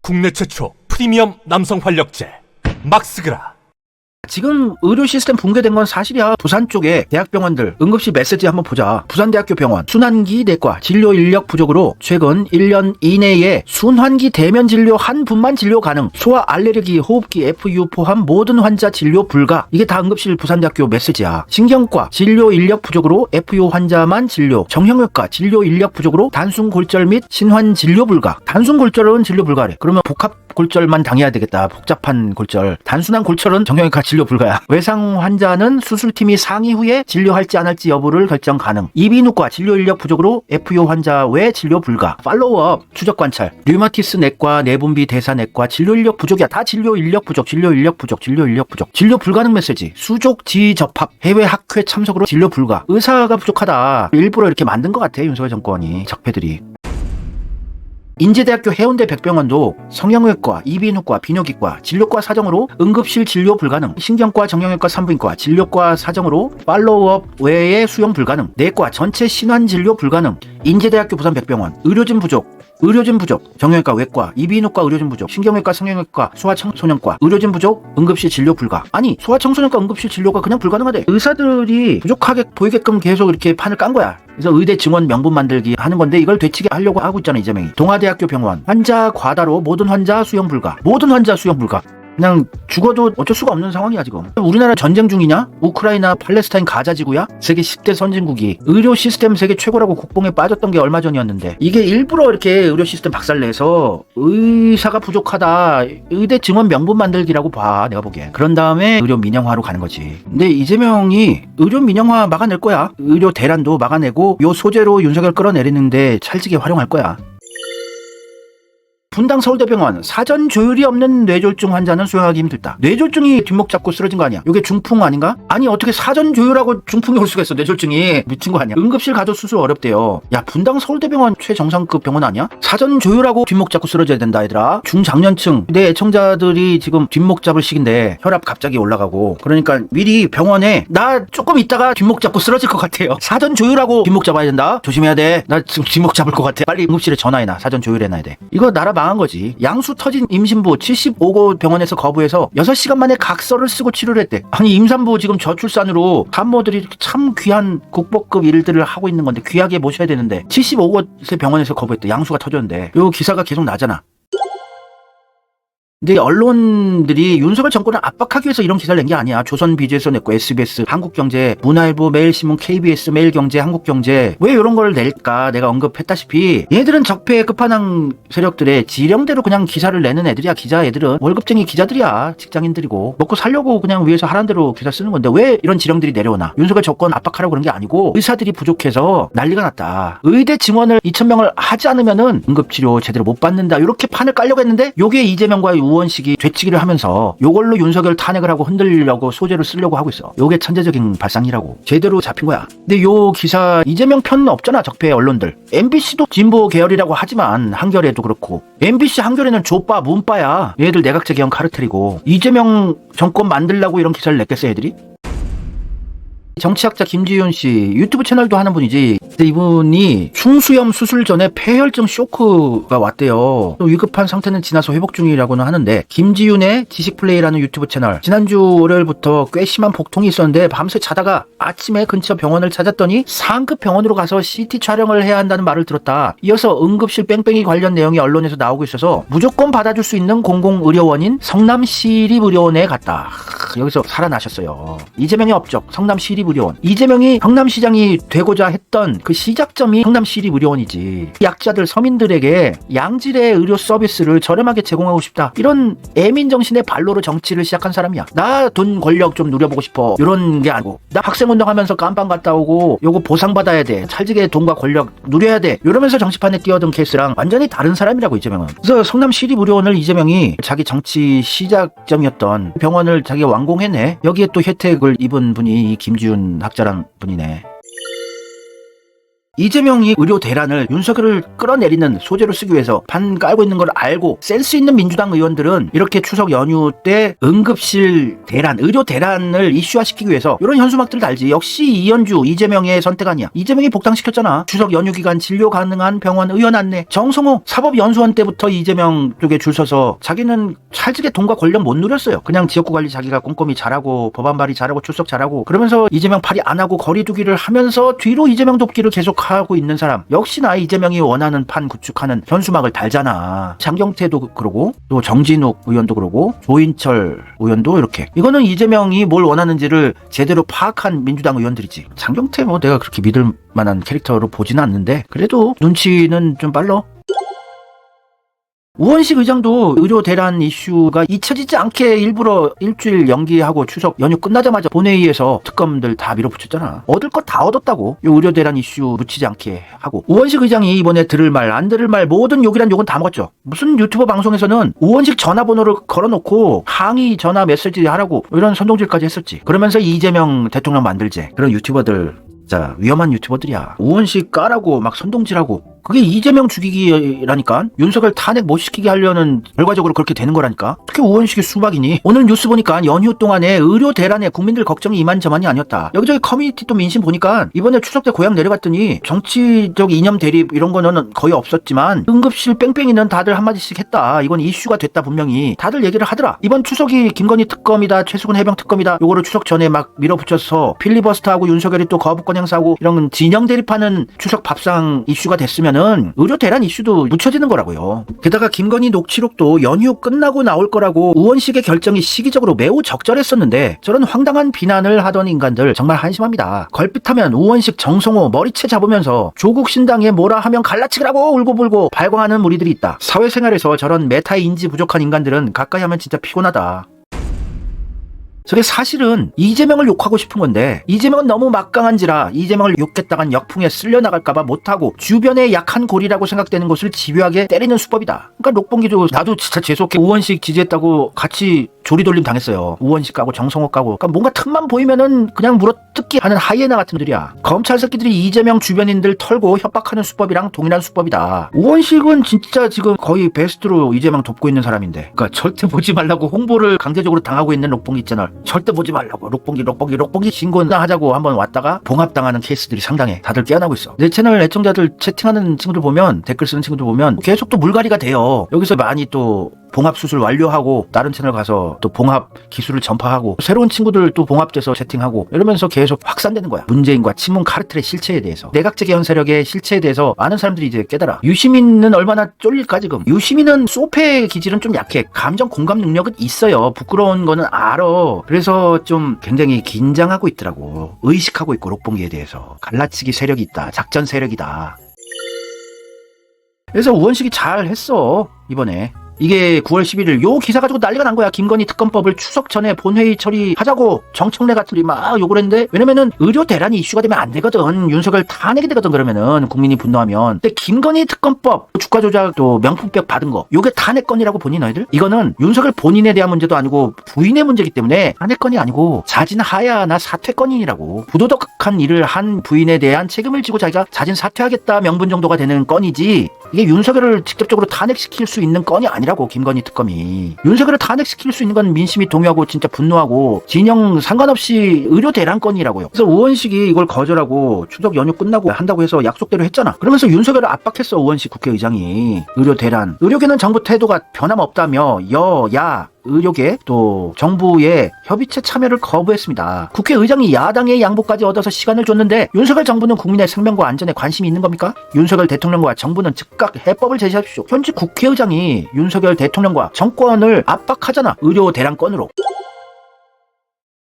국내 최초 프리미엄 남성 활력제 막스그라. 지금 의료 시스템 붕괴된 건 사실이야. 부산 쪽에 대학병원들 응급실 메시지 한번 보자. 부산대학교 병원 순환기 내과 진료 인력 부족으로 최근 1년 이내에 순환기 대면 진료 한 분만 진료 가능. 소아 알레르기 호흡기 FU 포함 모든 환자 진료 불가. 이게 다 응급실 부산대학교 메시지야. 신경과 진료 인력 부족으로 FU 환자만 진료. 정형외과 진료 인력 부족으로 단순 골절 및 신환 진료 불가. 단순 골절은 진료 불가래. 그러면 복합 골절만 당해야 되겠다. 복잡한 골절. 단순한 골절은 정형외과 진료 불가야. 외상 환자는 수술팀이 상의 후에 진료할지 안 할지 여부를 결정 가능. 이비인후과 진료 인력 부족으로 FU 환자 외 진료 불가. 팔로우업 추적 관찰. 류마티스 내과 내분비 대사 내과 진료 인력 부족이야. 다 진료 인력 부족. 진료 인력 부족. 진료 인력 부족. 진료 불가능 메시지. 수족 지접합. 해외 학회 참석으로 진료 불가. 의사가 부족하다. 일부러 이렇게 만든 것 같아. 윤석열 정권이. 적폐들이. 인제대학교 해운대 백병원도 성형외과, 이비인후과, 비뇨기과, 진료과 사정으로 응급실 진료 불가능. 신경과, 정형외과, 산부인과, 진료과 사정으로 팔로우업 외에 수용 불가능. 내과 전체 신환 진료 불가능. 인제대학교 부산 백병원 의료진 부족. 정형외과, 외과, 이비인후과 의료진 부족, 신경외과, 성형외과, 소아청소년과 의료진 부족, 응급실 진료 불가. 아니, 소아청소년과 응급실 진료가 그냥 불가능하대. 의사들이 부족하게 보이게끔 계속 이렇게 판을 깐 거야. 그래서 의대 증원 명분 만들기 하는 건데 이걸 되치게 하려고 하고 있잖아, 이재명이. 동아대학교 병원 환자 과다로 모든 환자 수용 불가. 그냥 죽어도 어쩔 수가 없는 상황이야 지금. 우리나라 전쟁 중이냐? 우크라이나, 팔레스타인, 가자 지구야? 세계 10대 선진국이 의료 시스템 세계 최고라고 국뽕에 빠졌던 게 얼마 전이었는데 이게 일부러 이렇게 의료 시스템 박살내서 의사가 부족하다, 의대 증원 명분 만들기라고 봐, 내가 보기엔. 그런 다음에 의료 민영화로 가는 거지. 근데 이재명이 의료 민영화 막아낼 거야. 의료 대란도 막아내고 요 소재로 윤석열 끌어내리는데 찰지게 활용할 거야. 분당 서울대병원 사전 조율이 없는 뇌졸중 환자는 수용하기 힘들다. 뇌졸중이 뒷목 잡고 쓰러진 거 아니야? 이게 중풍 아닌가? 아니 어떻게 사전 조율하고 중풍이 올 수가 있어. 뇌졸중이 미친 거 아니야? 응급실 가도 수술 어렵대요. 야, 분당 서울대병원 최정상급 병원 아니야? 사전 조율하고 뒷목 잡고 쓰러져야 된다 얘들아. 중장년층 내 애청자들이 지금 뒷목 잡을 시기인데 혈압 갑자기 올라가고 그러니까 미리 병원에 나 조금 있다가 뒷목 잡고 쓰러질 것 같아요. 사전 조율하고 뒷목 잡아야 된다. 조심해야 돼. 나 지금 뒷목 잡을 것 같아. 빨리 응급실에 전화해놔. 사전 조율해놔야 돼. 이거 나라 망한 거지. 양수 터진 임신부 75곳 병원에서 거부해서 6시간 만에 각서를 쓰고 치료를 했대. 아니 임산부 지금 저출산으로 산모들이 참 귀한 국보급 일들을 하고 있는 건데 귀하게 모셔야 되는데 75곳의 병원에서 거부했대. 양수가 터졌는데. 요 기사가 계속 나잖아. 근데 언론들이 윤석열 정권을 압박하기 위해서 이런 기사를 낸 게 아니야. 조선 비즈에서 냈고 SBS, 한국경제, 문화일보, 매일신문, KBS, 매일경제, 한국경제. 왜 이런 걸 낼까? 내가 언급했다시피 얘들은 적폐의 끝판왕 세력들의 지령대로 그냥 기사를 내는 애들이야. 기자 애들은 월급쟁이 기자들이야. 직장인들이고 먹고 살려고 그냥 위에서 하라는 대로 기사 쓰는 건데 왜 이런 지령들이 내려오나? 윤석열 정권 압박하라고 그런 게 아니고 의사들이 부족해서 난리가 났다. 의대 증원을 2,000명을 하지 않으면은 응급치료 제대로 못 받는다. 이렇게 판을 깔려고 했는데 요게 이재명과 우원식이 되치기를 하면서 요걸로 윤석열 탄핵을 하고 흔들려고 소재를 쓰려고 하고 있어. 요게 천재적인 발상이라고. 제대로 잡힌 거야. 근데 요 기사 이재명 편은 없잖아. 적폐 언론들. MBC도 진보 계열이라고 하지만 한겨레도 그렇고 MBC 한겨레는 족바 문바야. 얘들 내각제 개헌 카르텔이고 이재명 정권 만들려고 이런 기사를 냈겠어 애들이? 정치학자 김지윤 씨 유튜브 채널도 하는 분이지. 근데 이분이 충수염 수술 전에 폐혈증 쇼크가 왔대요. 또 위급한 상태는 지나서 회복 중이라고는 하는데 김지윤의 지식플레이라는 유튜브 채널 지난주 월요일부터 꽤 심한 복통이 있었는데 밤새 자다가 아침에 근처 병원을 찾았더니 상급 병원으로 가서 CT 촬영을 해야 한다는 말을 들었다. 이어서 응급실 뺑뺑이 관련 내용이 언론에서 나오고 있어서 무조건 받아줄 수 있는 공공의료원인 성남시립의료원에 갔다. 여기서 살아나셨어요. 이재명의 업적 성남시립의료원. 이재명이 성남시장이 되고자 했던 그 시작점이 성남시립의료원이지. 약자들 서민들에게 양질의 의료 서비스를 저렴하게 제공하고 싶다. 이런 애민 정신의 발로로 정치를 시작한 사람이야. 나 돈 권력 좀 누려보고 싶어. 이런 게 아니고 나 학생운동하면서 깜빵 갔다 오고 요거 보상받아야 돼. 찰지게 돈과 권력 누려야 돼. 이러면서 정치판에 뛰어든 케이스랑 완전히 다른 사람이라고 이재명은. 그래서 성남시립의료원을 이재명이 자기 정치 시작점이었던 병원을 자기가 완공해내. 여기에 또 혜택을 입은 분이 이 김지윤 학자란 분이네. 이재명이 의료 대란을 윤석열을 끌어내리는 소재로 쓰기 위해서 판 깔고 있는 걸 알고 센스 있는 민주당 의원들은 이렇게 추석 연휴 때 응급실 대란, 의료 대란을 이슈화시키기 위해서 이런 현수막들을 달지. 역시 이현주, 이재명의 선택 아니야. 이재명이 복당시켰잖아. 추석 연휴 기간 진료 가능한 병원 의원 안내. 정성호 사법연수원 때부터 이재명 쪽에 줄 서서 자기는 찰지게 돈과 권력 못 누렸어요. 그냥 지역구 관리 자기가 꼼꼼히 잘하고 법안 발의 잘하고 출석 잘하고 그러면서 이재명 발의 안 하고 거리두기를 하면서 뒤로 이재명 돕기를 계속하고 있는 사람. 역시나 이재명이 원하는 판 구축하는 현수막을 달잖아. 장경태도 그러고 또 정진욱 의원도 그러고 조인철 의원도 이렇게. 이거는 이재명이 뭘 원하는지를 제대로 파악한 민주당 의원들이지. 장경태 뭐 내가 그렇게 믿을 만한 캐릭터로 보지는 않는데 그래도 눈치는 좀 빨라. 우원식 의장도 의료 대란 이슈가 잊혀지지 않게 일부러 일주일 연기하고 추석 연휴 끝나자마자 본회의에서 특검들 다 밀어붙였잖아. 얻을 것 다 얻었다고. 이 의료 대란 이슈 묻히지 않게 하고. 우원식 의장이 이번에 들을 말 안 들을 말 모든 욕이란 욕은 다 먹었죠. 무슨 유튜버 방송에서는 우원식 전화번호를 걸어놓고 항의 전화 메시지 하라고 이런 선동질까지 했었지. 그러면서 이재명 대통령 만들제. 그런 유튜버들 자 위험한 유튜버들이야. 우원식 까라고 막 선동질하고 그게 이재명 죽이기라니까. 윤석열 탄핵 못 시키게 하려는 결과적으로 그렇게 되는 거라니까. 어떻게 우원식이 수박이니. 오늘 뉴스 보니까 연휴 동안에 의료 대란에 국민들 걱정이 이만저만이 아니었다. 여기저기 커뮤니티 또 민심 보니까 이번에 추석 때 고향 내려갔더니 정치적 이념 대립 이런 거는 거의 없었지만 응급실 뺑뺑이는 다들 한마디씩 했다. 이건 이슈가 됐다. 분명히 다들 얘기를 하더라. 이번 추석이 김건희 특검이다 최수근 해병 특검이다. 요거를 추석 전에 막 밀어붙여서 필리버스터하고 윤석열이 또 거부권 행사하고 이런 진영 대립하는 추석 밥상 이슈가 됐으면 의료 대란 이슈도 묻혀지는 거라고요. 게다가 김건희 녹취록도 연휴 끝나고 나올 거라고 우원식의 결정이 시기적으로 매우 적절했었는데 저런 황당한 비난을 하던 인간들 정말 한심합니다. 걸핏하면 우원식 정성호 머리채 잡으면서 조국 신당에 뭐라 하면 갈라치기라고 울고불고 발광하는 무리들이 있다. 사회생활에서 저런 메타 인지 부족한 인간들은 가까이 하면 진짜 피곤하다. 저게 사실은 이재명을 욕하고 싶은 건데 이재명은 너무 막강한지라 이재명을 욕했다간 역풍에 쓸려나갈까봐 못하고 주변에 약한 고리라고 생각되는 것을 집요하게 때리는 수법이다. 그러니까 록봉기도 나도 진짜 재수없게 우원식 지지했다고 같이 조리돌림 당했어요. 우원식 까고 정성호 까고. 그러니까 뭔가 틈만 보이면은 그냥 물어뜯기 하는 하이에나 같은 들이야. 검찰 새끼들이 이재명 주변인들 털고 협박하는 수법이랑 동일한 수법이다. 우원식은 진짜 지금 거의 베스트로 이재명 돕고 있는 사람인데 그러니까 절대 보지 말라고 홍보를 강제적으로 당하고 있는 록봉기 채널. 절대 보지 말라고 록봉기 신고하자고 한번 왔다가 봉합당하는 케이스들이 상당해. 다들 깨어나고 있어. 내 채널 애청자들 채팅하는 친구들 보면 댓글 쓰는 친구들 보면 계속 또 물갈이가 돼요. 여기서 많이 또 봉합 수술 완료하고 다른 채널 가서 또 봉합 기술을 전파하고 새로운 친구들 또 봉합돼서 채팅하고 이러면서 계속 확산되는 거야. 문재인과 친문 카르텔의 실체에 대해서 내각제 개헌 세력의 실체에 대해서 많은 사람들이 이제 깨달아. 유시민은 얼마나 쫄릴까 지금. 유시민은 소패 기질은 좀 약해. 감정 공감 능력은 있어요. 부끄러운 거는 알아. 그래서 좀 굉장히 긴장하고 있더라고. 의식하고 있고 록봉기에 대해서. 갈라치기 세력이 있다. 작전 세력이다. 그래서 우원식이 잘 했어 이번에. 이게 9월 11일 요 기사 가지고 난리가 난 거야. 김건희 특검법을 추석 전에 본회의 처리하자고 정청래 같은 막 욕을 했는데 왜냐면은 의료 대란이 이슈가 되면 안 되거든. 윤석열 탄핵이 되거든. 그러면은 국민이 분노하면. 근데 김건희 특검법 주가 조작 또 명품백 받은 거 요게 탄핵건이라고 보니 너희들? 이거는 윤석열 본인에 대한 문제도 아니고 부인의 문제이기 때문에 탄핵건이 아니고 자진 하야나 사퇴건이라고. 부도덕한 일을 한 부인에 대한 책임을 지고 자기가 자진 사퇴하겠다 명분 정도가 되는 건이지 이게 윤석열을 직접적으로 탄핵시킬 수 있는 건이 아니라고. 김건희 특검이 윤석열을 탄핵시킬 수 있는 건 민심이 동요하고 진짜 분노하고 진영 상관없이 의료 대란 건이라고요. 그래서 우원식이 이걸 거절하고 추석 연휴 끝나고 한다고 해서 약속대로 했잖아. 그러면서 윤석열을 압박했어. 우원식 국회의장이. 의료 대란. 의료계는 정부 태도가 변함없다며 여야 의료계 또 정부의 협의체 참여를 거부했습니다. 국회의장이 야당의 양보까지 얻어서 시간을 줬는데 윤석열 정부는 국민의 생명과 안전에 관심이 있는 겁니까? 윤석열 대통령과 정부는 즉각 해법을 제시하십시오. 현재 국회의장이 윤석열 대통령과 정권을 압박하잖아. 의료 대란건으로.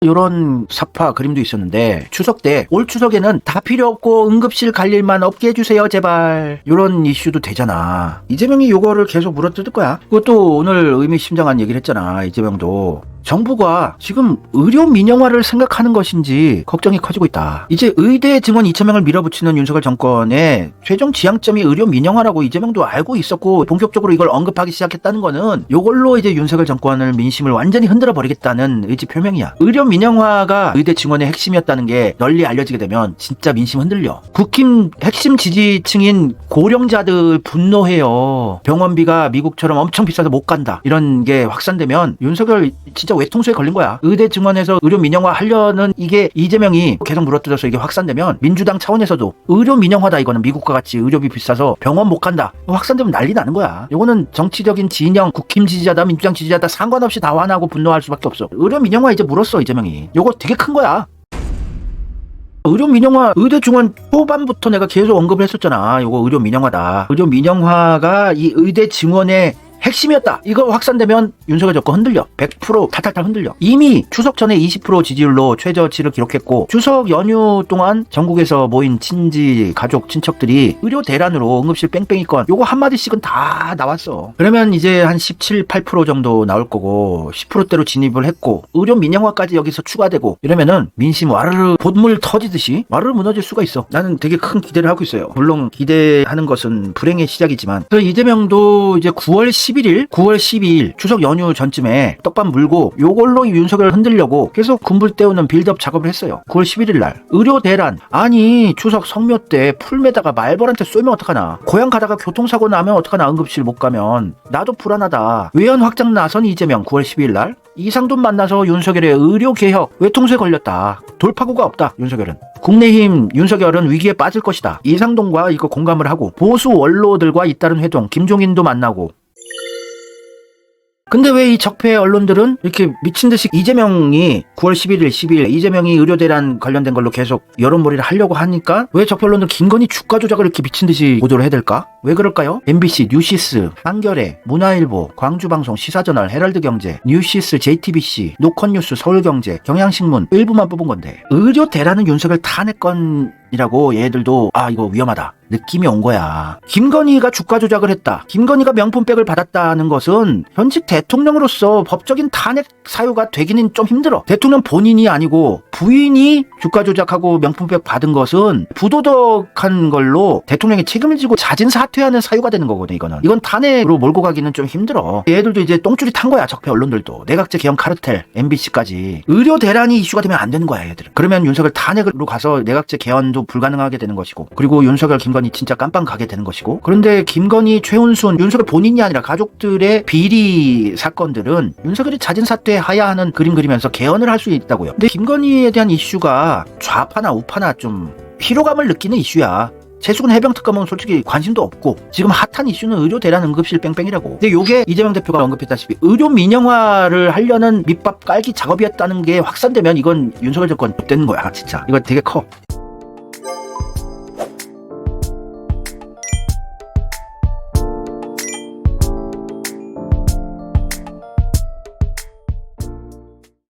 이런 사파 그림도 있었는데 추석 때 올 추석에는 다 필요 없고 응급실 갈 일만 없게 해주세요 제발. 이런 이슈도 되잖아. 이재명이 요거를 계속 물어뜯을 거야. 그것도 오늘 의미심장한 얘기를 했잖아. 이재명도. 정부가 지금 의료 민영화를 생각하는 것인지 걱정이 커지고 있다. 이제 의대 증원 2,000명을 밀어붙이는 윤석열 정권의 최종 지향점이 의료 민영화라고 이재명도 알고 있었고 본격적으로 이걸 언급하기 시작했다는 거는 요걸로 이제 윤석열 정권을 민심을 완전히 흔들어 버리겠다는 의지 표명이야. 의료 민영화가 의대 증원의 핵심이었다는 게 널리 알려지게 되면 진짜 민심 흔들려. 국힘 핵심 지지층인 고령자들 분노해요. 병원비가 미국처럼 엄청 비싸서 못 간다. 이런 게 확산되면 윤석열 진짜 외통수에 걸린 거야. 의대 증원에서 의료 민영화 하려는 이게 이재명이 계속 물어뜯어서 이게 확산되면 민주당 차원에서도 의료 민영화다 이거는 미국과 같이 의료비 비싸서 병원 못 간다. 확산되면 난리 나는 거야. 이거는 정치적인 진영, 국힘 지지자다, 민주당 지지자다 상관없이 다 화나고 분노할 수밖에 없어. 의료 민영화 이제 물었어 이재명이. 요거 되게 큰 거야. 의료 민영화, 의대 증원 초반부터 내가 계속 언급을 했었잖아. 요거 의료 민영화다. 의료 민영화가 이 의대 증원의 핵심이었다. 이거 확산되면 윤석열 정권 흔들려. 100% 탈탈탈 흔들려. 이미 추석 전에 20% 지지율로 최저치를 기록했고 추석 연휴 동안 전국에서 모인 친지, 가족, 친척들이 의료 대란으로 응급실 뺑뺑이건 요거 한마디씩은 다 나왔어. 그러면 이제 한 17, 8% 정도 나올 거고 10%대로 진입을 했고 의료 민영화까지 여기서 추가되고 이러면은 민심 와르르 보물 터지듯이 와르르 무너질 수가 있어. 나는 되게 큰 기대를 하고 있어요. 물론 기대하는 것은 불행의 시작이지만 그래서 이재명도 이제 9월 12일 추석 연휴 전쯤에 떡밥 물고 요걸로 윤석열 흔들려고 계속 군불 때우는 빌드업 작업을 했어요. 9월 11일 날 의료 대란. 아니 추석 성묘 때 풀메다가 말벌한테 쏘면 어떡하나. 고향 가다가 교통사고 나면 어떡하나. 응급실 못 가면 나도 불안하다. 외연 확장 나선 이재명 9월 12일 날 이상돈 만나서 윤석열의 의료개혁 외통수에 걸렸다. 돌파구가 없다. 윤석열은. 국내힘 윤석열은 위기에 빠질 것이다. 이상돈과 이거 공감을 하고 보수 원로들과 잇따른 회동 김종인도 만나고. 근데 왜 이 적폐 언론들은 이렇게 미친듯이 이재명이 9월 11일, 12일 이재명이 의료대란 관련된 걸로 계속 여론몰이를 하려고 하니까 왜 적폐 언론들 김건희 주가 조작을 이렇게 미친듯이 보도를 해야 될까? 왜 그럴까요? MBC, 뉴시스, 한겨레, 문화일보, 광주방송, 시사저널, 헤럴드경제, 뉴시스, JTBC, 노컷뉴스, 서울경제, 경향신문 일부만 뽑은 건데 의료대란은 윤석열 탄핵건이라고 얘들도 아 이거 위험하다 느낌이 온 거야. 김건희가 주가 조작을 했다. 김건희가 명품백을 받았다는 것은 현직 대통령으로서 법적인 탄핵 사유가 되기는 좀 힘들어. 대통령 본인이 아니고 부인이 주가 조작하고 명품백 받은 것은 부도덕한 걸로 대통령이 책임을 지고 자진 사퇴하는 사유가 되는 거거든. 이건 탄핵으로 몰고 가기는 좀 힘들어. 얘들도 이제 똥줄이 탄 거야. 적폐 언론들도. 내각제 개헌 카르텔, MBC까지. 의료 대란이 이슈가 되면 안 되는 거야 얘들은. 그러면 윤석열 탄핵으로 가서 내각제 개헌도 불가능하게 되는 것이고 그리고 윤석열 김건희 진짜 깜빵 가게 되는 것이고 그런데 김건희, 최훈순, 윤석열 본인이 아니라 가족들의 비리 사건들은 윤석열이 자진 사퇴해야 하는 그림 그리면서 개헌을 할 수 있다고요. 근데 김건희에 대한 이슈가 좌파나 우파나 좀 피로감을 느끼는 이슈야. 최수근 해병 특검은 솔직히 관심도 없고 지금 핫한 이슈는 의료 대란 응급실 뺑뺑이라고. 근데 요게 이재명 대표가 언급했다시피 의료 민영화를 하려는 밑밥 깔기 작업이었다는 게 확산되면 이건 윤석열 정권 되는 거야 진짜. 이거 되게 커.